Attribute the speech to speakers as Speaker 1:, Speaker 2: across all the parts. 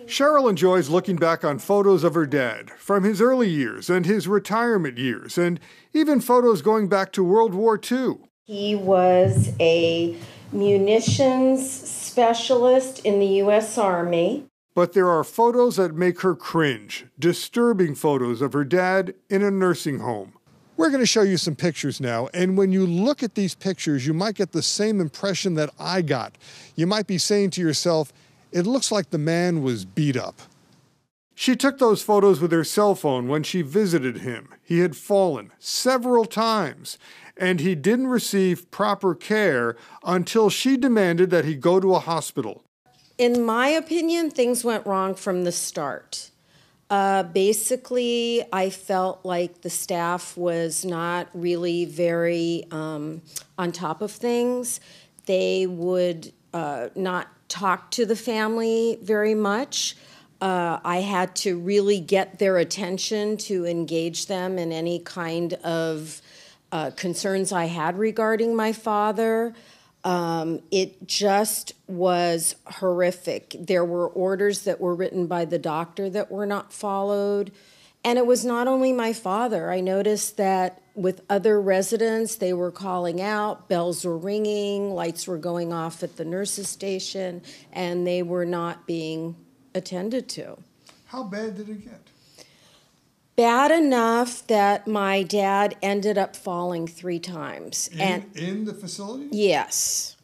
Speaker 1: Cheryl enjoys looking back on photos of her dad from his early years and his retirement years, and even photos going back to World War II.
Speaker 2: He was a munitions specialist in the U.S. Army.
Speaker 1: But there are photos that make her cringe, disturbing photos of her dad in a nursing home. We're going to show you some pictures now, and when you look at these pictures, you might get the same impression that I got. You might be saying to yourself, it looks like the man was beat up. She took those photos with her cell phone when she visited him. He had fallen several times, and he didn't receive proper care until she demanded that he go to a hospital.
Speaker 2: In my opinion, things went wrong from the start. Basically, I felt like the staff was not really very on top of things. They would not talk to the family very much. I had to really get their attention to engage them in any kind of concerns I had regarding my father. It just was horrific. There were orders that were written by the doctor that were not followed. And it was not only my father. I noticed that with other residents, they were calling out, bells were ringing, lights were going off at the nurse's station, and they were not being attended to.
Speaker 1: How bad did it get?
Speaker 2: Bad enough that my dad ended up falling 3 times.
Speaker 1: In the facility?
Speaker 2: Yes.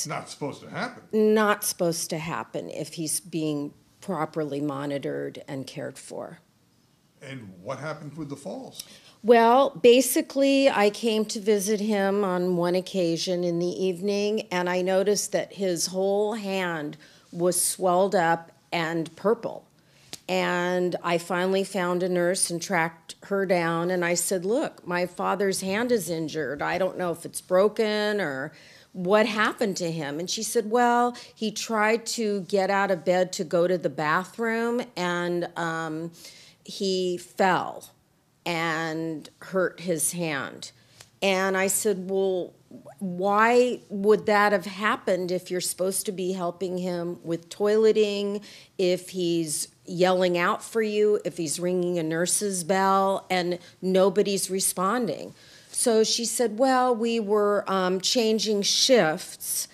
Speaker 1: Not supposed to happen.
Speaker 2: Not supposed to happen if he's being properly monitored and cared for.
Speaker 1: And what happened with the falls?
Speaker 2: Well, basically, I came to visit him on one occasion in the evening, and I noticed that his whole hand was swelled up and purple. And I finally found a nurse and tracked her down, and I said, look, my father's hand is injured. I don't know if it's broken or what happened to him. And she said, well, he tried to get out of bed to go to the bathroom, and he fell and hurt his hand. And I said, well, why would that have happened if you're supposed to be helping him with toileting, if he's yelling out for you, if he's ringing a nurse's bell, and nobody's responding? So she said, well, we were changing shifts,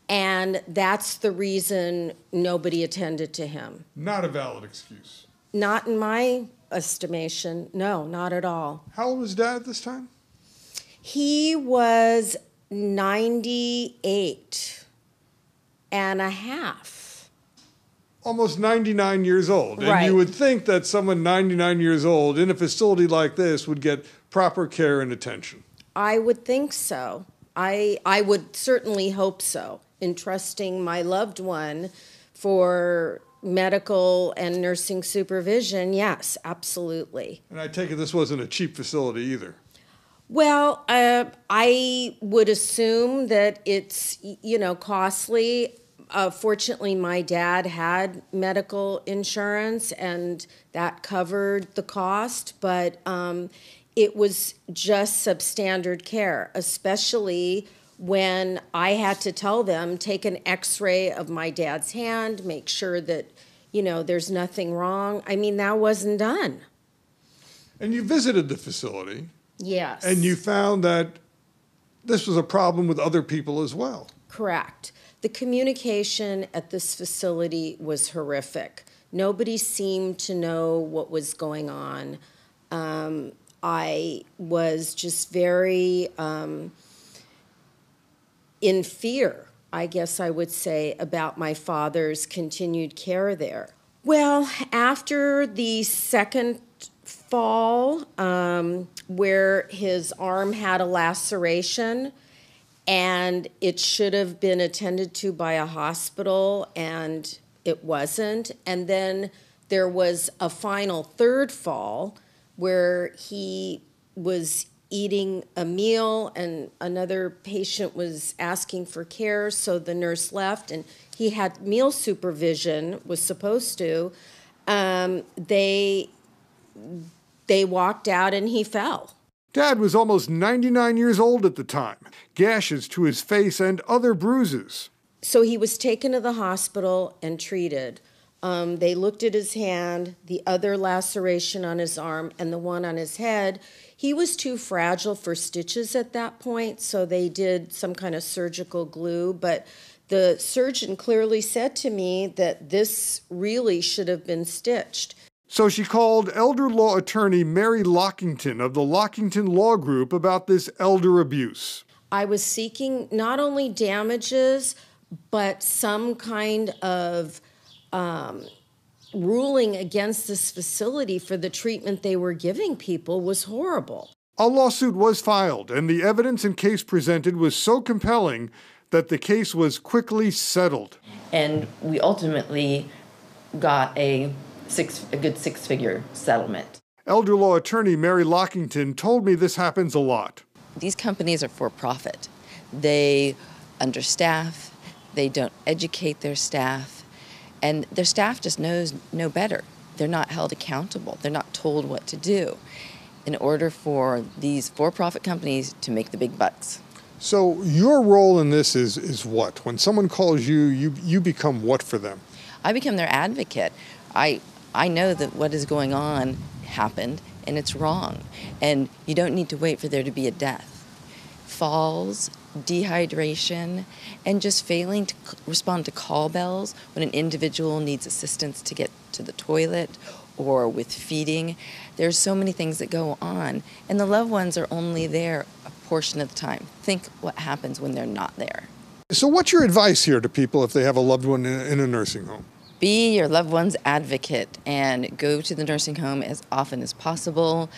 Speaker 2: and that's the reason nobody attended to him.
Speaker 1: Not a valid excuse.
Speaker 2: Not in my estimation. No, not at all.
Speaker 1: How old was Dad at this time?
Speaker 2: He was 98 and a half.
Speaker 1: Almost 99 years old.
Speaker 2: Right.
Speaker 1: And you would think that someone 99 years old in a facility like this would get proper care and attention.
Speaker 2: I would think so. I would certainly hope so, entrusting my loved one for medical and nursing supervision. Yes, absolutely.
Speaker 1: And I take it this wasn't a cheap facility either.
Speaker 2: Well, I would assume that it's, costly. Fortunately, my dad had medical insurance, and that covered the cost, but it was just substandard care, especially when I had to tell them, take an x-ray of my dad's hand, make sure that, there's nothing wrong. I mean, that wasn't done.
Speaker 1: And you visited the facility.
Speaker 2: Yes.
Speaker 1: And you found that this was a problem with other people as well.
Speaker 2: Correct. The communication at this facility was horrific. Nobody seemed to know what was going on. I was just very in fear, I guess I would say, about my father's continued care there. Well, after the second fall, where his arm had a laceration, and it should have been attended to by a hospital, and it wasn't. And then there was a final third fall where he was eating a meal and another patient was asking for care, so the nurse left, and he had meal supervision, was supposed to. They walked out and he fell.
Speaker 1: Dad was almost 99 years old at the time, gashes to his face and other bruises.
Speaker 2: So he was taken to the hospital and treated. They looked at his hand, the other laceration on his arm, and the one on his head. He was too fragile for stitches at that point, so they did some kind of surgical glue. But the surgeon clearly said to me that this really should have been stitched.
Speaker 1: So she called elder law attorney Mary Lockington of the Lockington Law Group about this elder abuse.
Speaker 2: I was seeking not only damages, but some kind of ruling against this facility for the treatment they were giving people was horrible.
Speaker 1: A lawsuit was filed, and the evidence and case presented was so compelling that the case was quickly settled.
Speaker 3: And we ultimately got a good six-figure settlement.
Speaker 1: Elder law attorney Mary Lockington told me this happens a lot.
Speaker 3: These companies are for profit. They understaff, they don't educate their staff, and their staff just knows no better. They're not held accountable. They're not told what to do in order for these for-profit companies to make the big bucks.
Speaker 1: So your role in this is what? When someone calls you, you become what for them?
Speaker 3: I become their advocate. I know that what is going on happened and it's wrong, and you don't need to wait for there to be a death. Falls, dehydration, and just failing to respond to call bells when an individual needs assistance to get to the toilet or with feeding. There's so many things that go on, and the loved ones are only there a portion of the time. Think what happens when they're not there.
Speaker 1: So what's your advice here to people if they have a loved one in a nursing home?
Speaker 3: Be your loved one's advocate and go to the nursing home as often as possible.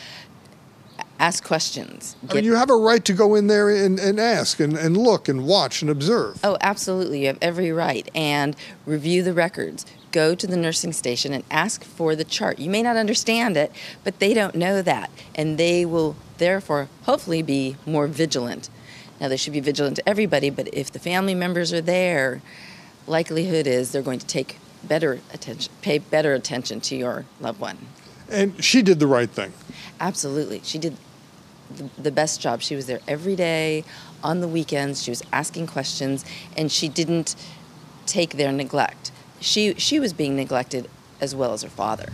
Speaker 3: Ask questions.
Speaker 1: I mean, you have a right to go in there and ask and look and watch and observe.
Speaker 3: Oh, absolutely. You have every right. And review the records. Go to the nursing station and ask for the chart. You may not understand it, but they don't know that. And they will therefore hopefully be more vigilant. Now, they should be vigilant to everybody, but if the family members are there, likelihood is they're going to take pay better attention to your loved one.
Speaker 1: And she did the right thing.
Speaker 3: Absolutely. She did the best job. She was there every day, on the weekends. She was asking questions, and she didn't take their neglect. She was being neglected as well as her father.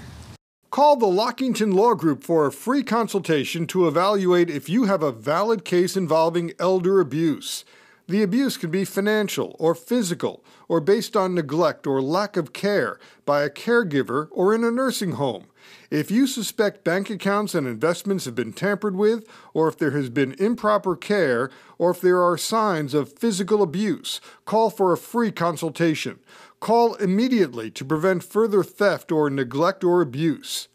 Speaker 1: Call the Lockington Law Group for a free consultation to evaluate if you have a valid case involving elder abuse. The abuse can be financial or physical or based on neglect or lack of care by a caregiver or in a nursing home. If you suspect bank accounts and investments have been tampered with, or if there has been improper care, or if there are signs of physical abuse, call for a free consultation. Call immediately to prevent further theft or neglect or abuse.